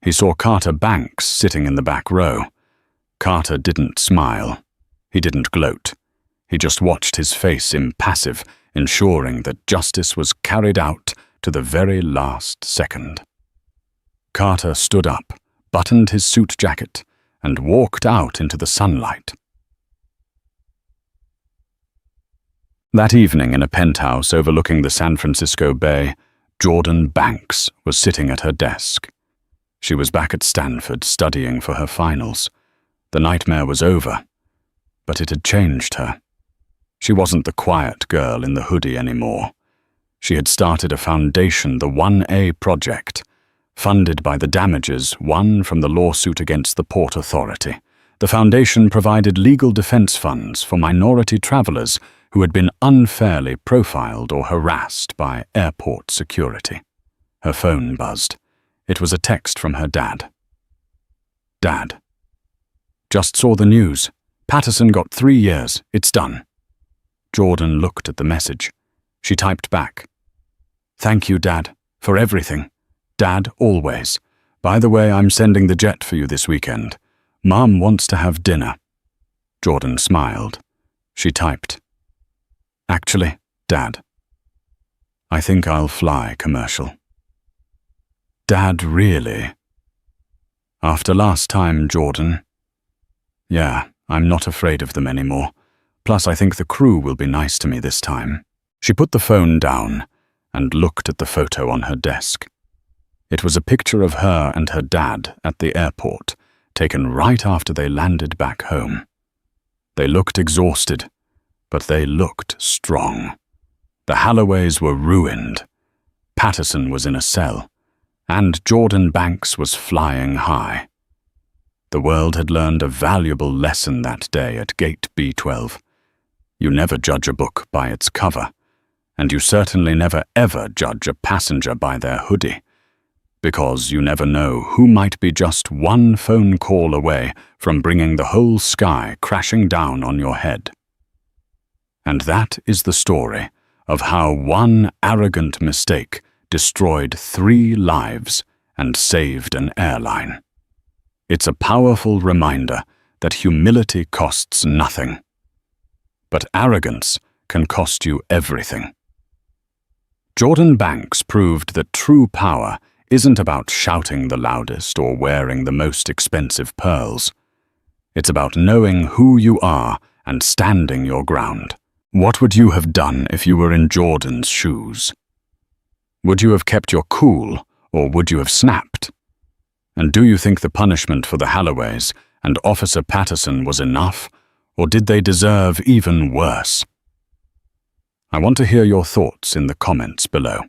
He saw Carter Banks sitting in the back row. Carter didn't smile. He didn't gloat. He just watched his face impassive, ensuring that justice was carried out to the very last second. Carter stood up, buttoned his suit jacket, and walked out into the sunlight. That evening, in a penthouse overlooking the San Francisco Bay, Jordan Banks was sitting at her desk. She was back at Stanford studying for her finals. The nightmare was over, but it had changed her. She wasn't the quiet girl in the hoodie anymore. She had started a foundation, the 1A Project, funded by the damages won from the lawsuit against the Port Authority. The foundation provided legal defense funds for minority travelers who had been unfairly profiled or harassed by airport security. Her phone buzzed. It was a text from her dad. "Dad. Just saw the news. Patterson got 3 years. It's done." Jordan looked at the message. She typed back, "Thank you, Dad, for everything. Dad, always. By the way, I'm sending the jet for you this weekend. Mom wants to have dinner." Jordan smiled. She typed, "Actually, Dad, I think I'll fly commercial." "Dad, really?" "After last time, Jordan. Yeah, I'm not afraid of them anymore. Plus, I think the crew will be nice to me this time." She put the phone down and looked at the photo on her desk. It was a picture of her and her dad at the airport, taken right after they landed back home. They looked exhausted, but they looked strong. The Halloways were ruined. Patterson was in a cell, and Jordan Banks was flying high. The world had learned a valuable lesson that day at Gate B12. You never judge a book by its cover, and you certainly never ever judge a passenger by their hoodie, because you never know who might be just one phone call away from bringing the whole sky crashing down on your head. And that is the story of how one arrogant mistake destroyed 3 lives and saved an airline. It's a powerful reminder that humility costs nothing, but arrogance can cost you everything. Jordan Banks proved that true power isn't about shouting the loudest or wearing the most expensive pearls. It's about knowing who you are and standing your ground. What would you have done if you were in Jordan's shoes? Would you have kept your cool, or would you have snapped? And do you think the punishment for the Halloways and Officer Patterson was enough, or did they deserve even worse? I want to hear your thoughts in the comments below.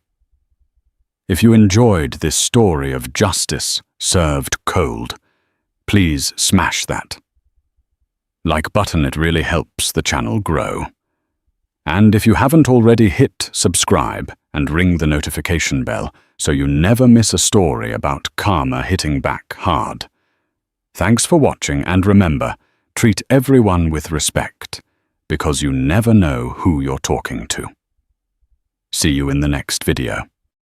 If you enjoyed this story of justice served cold, please smash that like button. It really helps the channel grow. And if you haven't already, hit subscribe and ring the notification bell so you never miss a story about karma hitting back hard. Thanks for watching, and remember, treat everyone with respect, because you never know who you're talking to. See you in the next video.